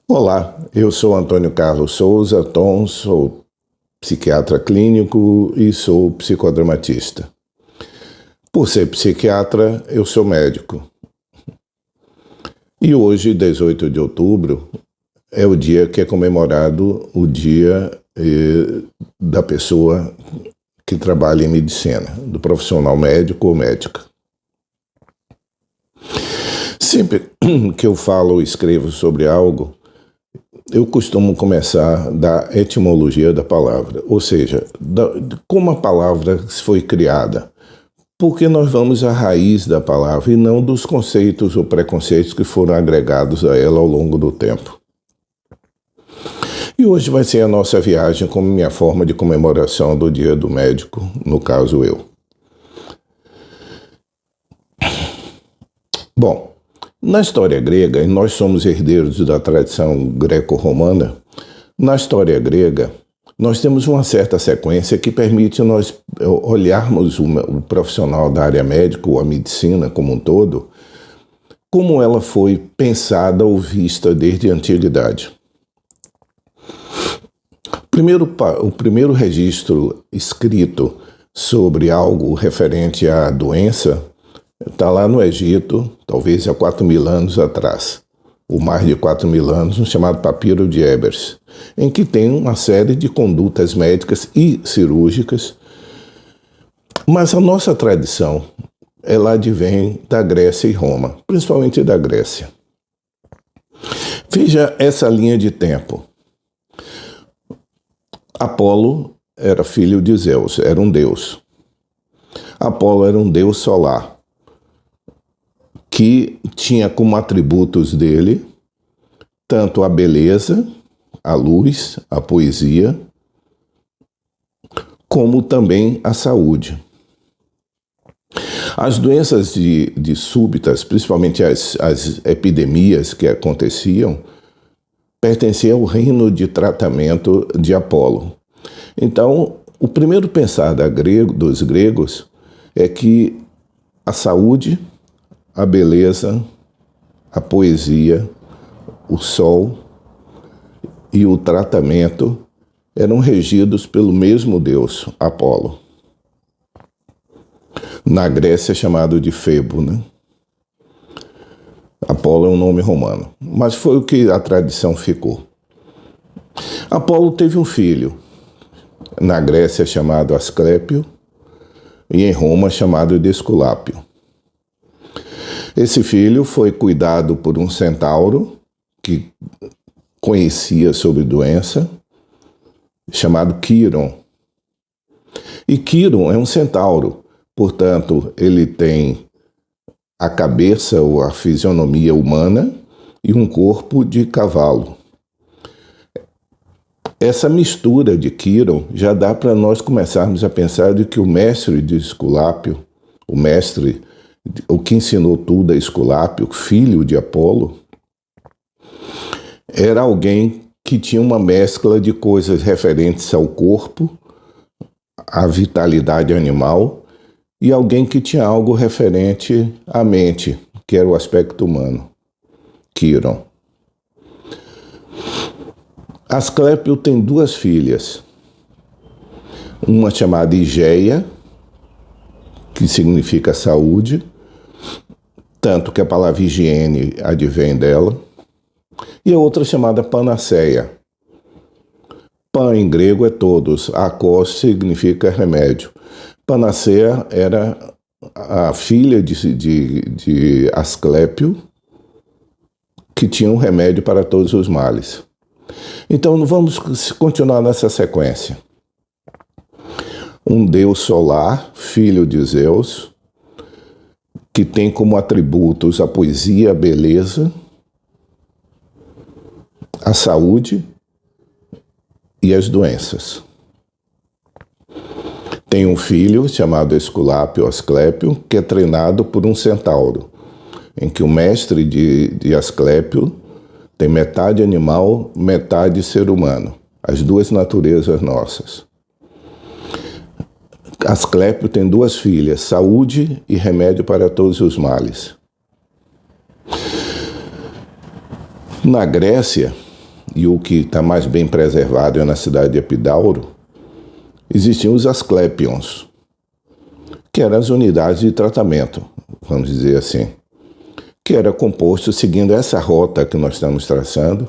Olá, eu sou Antônio Carlos Souza Tom, sou psiquiatra clínico e sou psicodramatista. Por ser psiquiatra, eu sou médico. E hoje, 18 de outubro, é o dia que é comemorado o dia da pessoa que trabalha em medicina, do profissional médico ou médica. Sempre que eu falo ou escrevo sobre algo, eu costumo começar da etimologia da palavra, ou seja, como a palavra foi criada. Porque nós vamos à raiz da palavra e não dos conceitos ou preconceitos que foram agregados a ela ao longo do tempo. E hoje vai ser a nossa viagem como minha forma de comemoração do Dia do Médico, no caso eu. Bom, na história grega, e nós somos herdeiros da tradição greco-romana, na história grega, nós temos uma certa sequência que permite nós olharmos o profissional da área médica, ou a medicina como um todo, como ela foi pensada ou vista desde a antiguidade. O primeiro registro escrito sobre algo referente à doença está lá no Egito, talvez há 4.000 anos atrás, ou mais de 4.000 anos, no chamado Papiro de Ebers, em que tem uma série de condutas médicas e cirúrgicas, mas a nossa tradição, ela advém da Grécia e Roma, principalmente da Grécia. Veja essa linha de tempo. Apolo era filho de Zeus, era um deus. Apolo era um deus solar, que tinha como atributos dele tanto a beleza, a luz, a poesia, como também a saúde. As doenças de súbitas, principalmente as epidemias que aconteciam, pertenciam ao reino de tratamento de Apolo. Então, o primeiro pensar dos gregos é que a saúde, a beleza, a poesia, o sol e o tratamento eram regidos pelo mesmo deus, Apolo. Na Grécia é chamado de Febo, né? Apolo é um nome romano, mas foi o que a tradição ficou. Apolo teve um filho, na Grécia chamado Asclépio e em Roma chamado de Esculápio. Esse filho foi cuidado por um centauro que conhecia sobre doença, chamado Quiron. E Quiron é um centauro, portanto, ele tem a cabeça ou a fisionomia humana e um corpo de cavalo. Essa mistura de Quiron já dá para nós começarmos a pensar de que o mestre de Esculápio, o que ensinou tudo a Esculápio, filho de Apolo, era alguém que tinha uma mescla de coisas referentes ao corpo, à vitalidade animal, e alguém que tinha algo referente à mente, que era o aspecto humano, Quiron. Asclépio tem duas filhas, uma chamada Higeia, que significa saúde, tanto que a palavra higiene advém dela, e a outra chamada Panaceia. Pan em grego é todos, akos significa remédio. Panaceia era a filha de Asclépio, que tinha um remédio para todos os males. Então vamos continuar nessa sequência. Um deus solar, filho de Zeus, que tem como atributos a poesia, a beleza, a saúde e as doenças. Tem um filho chamado Esculápio, Asclépio, que é treinado por um centauro, em que o mestre de Asclépio tem metade animal, metade ser humano, as duas naturezas nossas. Asclépio tem duas filhas, saúde e remédio para todos os males. Na Grécia, e o que está mais bem preservado é na cidade de Epidauro, existiam os Asclepions, que eram as unidades de tratamento, vamos dizer assim, que era composto seguindo essa rota que nós estamos traçando,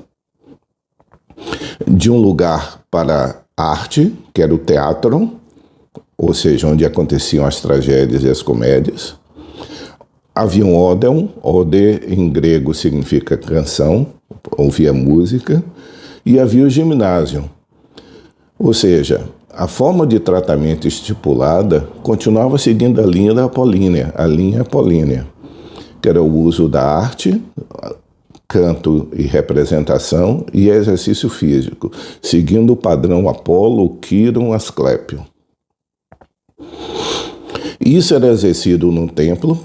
de um lugar para arte, que era o teatro, ou seja, onde aconteciam as tragédias e as comédias. Havia um Odeon, ode em grego significa canção, ouvia música, e havia o ginásio, ou seja, a forma de tratamento estipulada continuava seguindo a linha apolínea, que era o uso da arte, canto e representação e exercício físico, seguindo o padrão Apolo, Quiron, Asclépio. Isso era exercido no templo,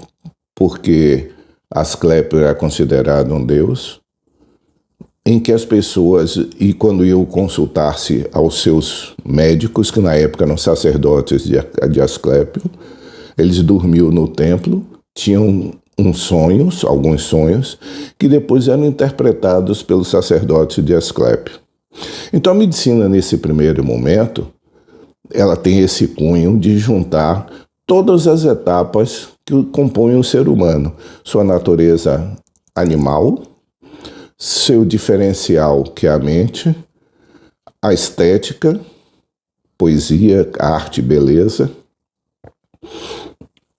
porque Asclépio era considerado um deus, em que as pessoas, e quando iam consultar-se aos seus médicos, que na época eram sacerdotes de Asclépio, eles dormiam no templo, tinham alguns sonhos, que depois eram interpretados pelos sacerdotes de Asclépio. Então a medicina, nesse primeiro momento, ela tem esse cunho de juntar todas as etapas que compõem o ser humano, sua natureza animal, seu diferencial, que é a mente, a estética, poesia, arte, beleza,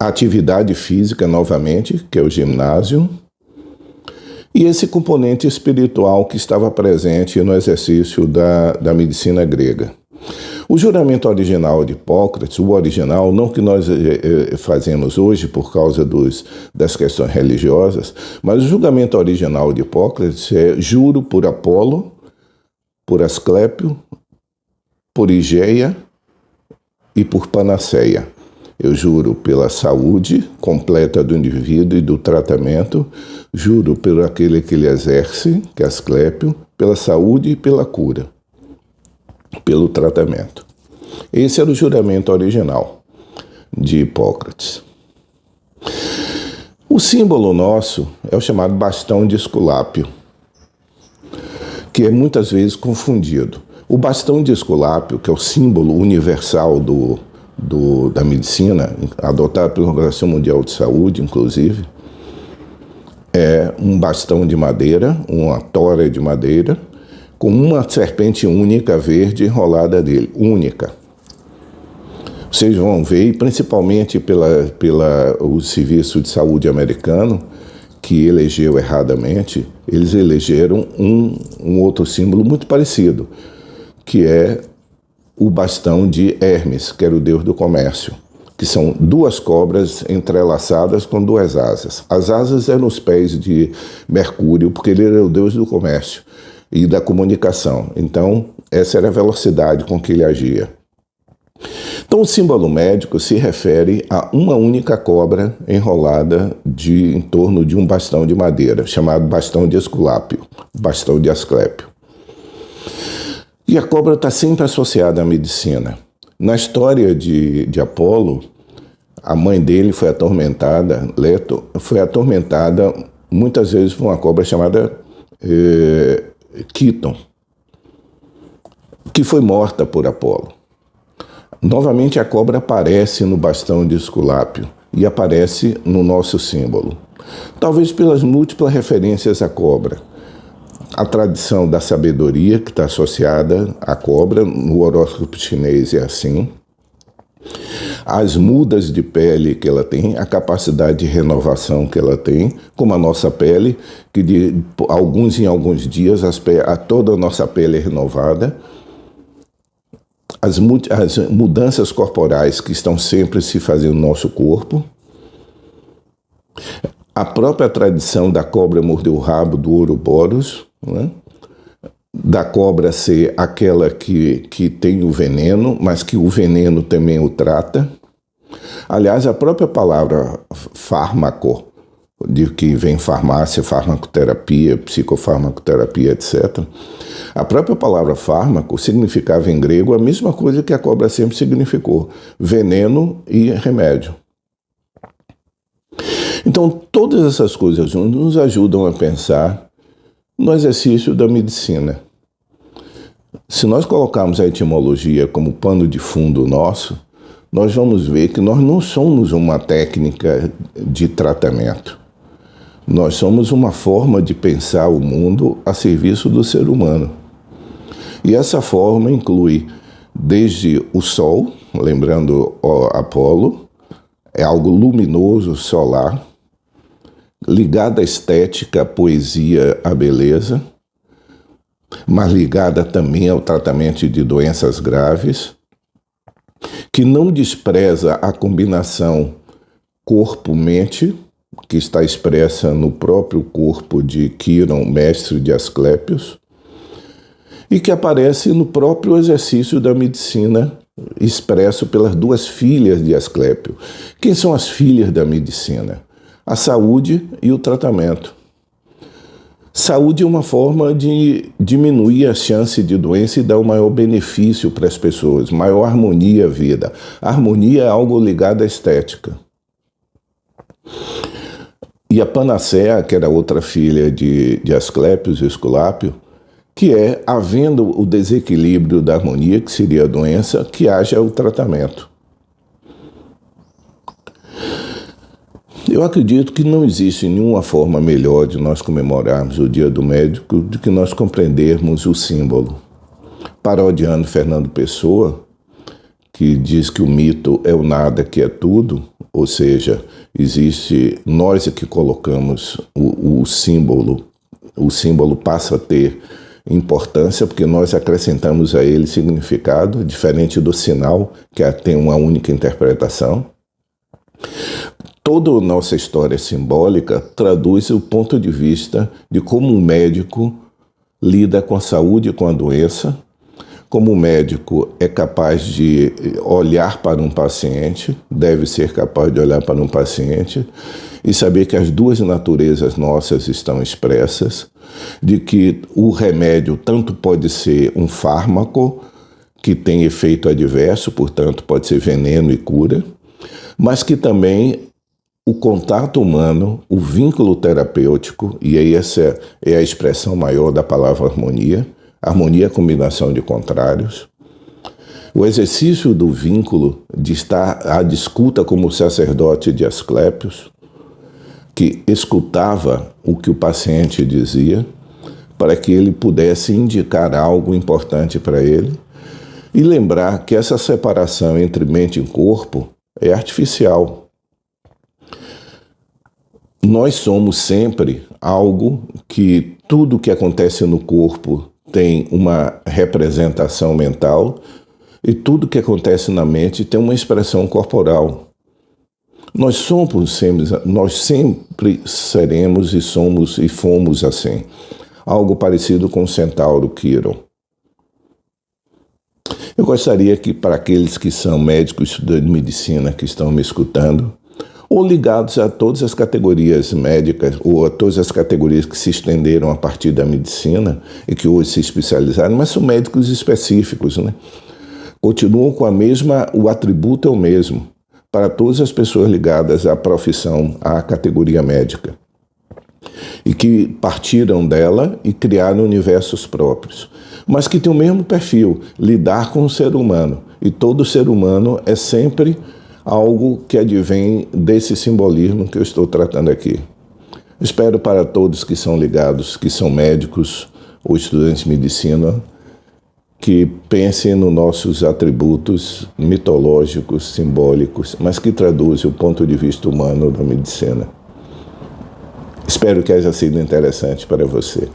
a atividade física, novamente, que é o ginásio, e esse componente espiritual que estava presente no exercício da medicina grega. O juramento original de Hipócrates, o original, não que nós fazemos hoje por causa das questões religiosas, mas o juramento original de Hipócrates é juro por Apolo, por Asclépio, por Higeia e por Panaceia. Eu juro pela saúde completa do indivíduo e do tratamento, juro pelo aquele que ele exerce, que é Asclépio, pela saúde e pela cura, pelo tratamento. Esse era o juramento original de Hipócrates. O símbolo nosso é o chamado bastão de Esculápio, que é muitas vezes confundido. O bastão de Esculápio, que é o símbolo universal da medicina, adotado pela Organização Mundial de Saúde, inclusive, é um bastão de madeira, uma tora de madeira, com uma serpente única verde enrolada dele, única. Vocês vão ver, principalmente o Serviço de Saúde americano, que elegeu erradamente, eles elegeram um outro símbolo muito parecido, que é o bastão de Hermes, que era o deus do comércio, que são duas cobras entrelaçadas com duas asas. As asas eram os pés de Mercúrio, porque ele era o deus do comércio e da comunicação. Então, essa era a velocidade com que ele agia. Então, o símbolo médico se refere a uma única cobra enrolada em torno de um bastão de madeira, chamado bastão de Esculápio, bastão de Asclépio. E a cobra está sempre associada à medicina. Na história de Apolo, a mãe dele foi atormentada, Leto, foi atormentada muitas vezes por uma cobra chamada Quiton, que foi morta por Apolo. Novamente a cobra aparece no bastão de Esculápio e aparece no nosso símbolo. Talvez pelas múltiplas referências à cobra. A tradição da sabedoria que está associada à cobra, no horóscopo chinês é assim. As mudas de pele que ela tem, a capacidade de renovação que ela tem, como a nossa pele, que em alguns dias toda a nossa pele é renovada. As mudanças corporais que estão sempre se fazendo no nosso corpo. A própria tradição da cobra morder o rabo do Ouroboros, né? Da cobra ser aquela que tem o veneno, mas que o veneno também o trata. Aliás, a própria palavra fármaco, de que vem farmácia, farmacoterapia, psicofarmacoterapia, etc. A própria palavra fármaco significava em grego a mesma coisa que a cobra sempre significou: veneno e remédio. Então, todas essas coisas nos ajudam a pensar no exercício da medicina. Se nós colocarmos a etimologia como pano de fundo nosso, nós vamos ver que nós não somos uma técnica de tratamento. Nós somos uma forma de pensar o mundo a serviço do ser humano. E essa forma inclui desde o Sol, lembrando Apolo, é algo luminoso, solar, ligado à estética, à poesia, à beleza, mas ligada também ao tratamento de doenças graves, que não despreza a combinação corpo-mente, que está expressa no próprio corpo de Quiron, mestre de Asclépios, e que aparece no próprio exercício da medicina, expresso pelas duas filhas de Asclépio. Quem são as filhas da medicina? A saúde e o tratamento. Saúde é uma forma de diminuir a chance de doença e dar um maior benefício para as pessoas, maior harmonia à vida. A harmonia é algo ligado à estética. E a Panacea, que era outra filha de Asclépios e Esculápio, que é, havendo o desequilíbrio da harmonia, que seria a doença, que haja o tratamento. Eu acredito que não existe nenhuma forma melhor de nós comemorarmos o Dia do Médico do que nós compreendermos o símbolo. Parodiando Fernando Pessoa, que diz que o mito é o nada que é tudo, ou seja, existe nós é que colocamos o símbolo passa a ter importância porque nós acrescentamos a ele significado, diferente do sinal, que tem uma única interpretação. Toda a nossa história simbólica traduz o ponto de vista de como um médico lida com a saúde e com a doença, como o médico é capaz de olhar para um paciente, deve ser capaz de olhar para um paciente e saber que as duas naturezas nossas estão expressas, de que o remédio tanto pode ser um fármaco que tem efeito adverso, portanto pode ser veneno e cura, mas que também o contato humano, o vínculo terapêutico, e aí essa é a expressão maior da palavra harmonia. Harmonia é a combinação de contrários. O exercício do vínculo, de estar à escuta como o sacerdote de Asclépios, que escutava o que o paciente dizia, para que ele pudesse indicar algo importante para ele, e lembrar que essa separação entre mente e corpo é artificial. Nós somos sempre algo que tudo que acontece no corpo tem uma representação mental e tudo que acontece na mente tem uma expressão corporal. Nós sempre seremos e somos e fomos assim. Algo parecido com o centauro Quiron. Eu gostaria que para aqueles que são médicos, estudantes de medicina, que estão me escutando, ou ligados a todas as categorias médicas, ou a todas as categorias que se estenderam a partir da medicina e que hoje se especializaram, mas são médicos específicos, né? Continuam com o atributo é o mesmo para todas as pessoas ligadas à profissão, à categoria médica, e que partiram dela e criaram universos próprios, mas que têm o mesmo perfil, lidar com o ser humano, e todo ser humano é sempre algo que advém desse simbolismo que eu estou tratando aqui. Espero para todos que são ligados, que são médicos ou estudantes de medicina, que pensem nos nossos atributos mitológicos, simbólicos, mas que traduzem o ponto de vista humano da medicina. Espero que haja sido interessante para você.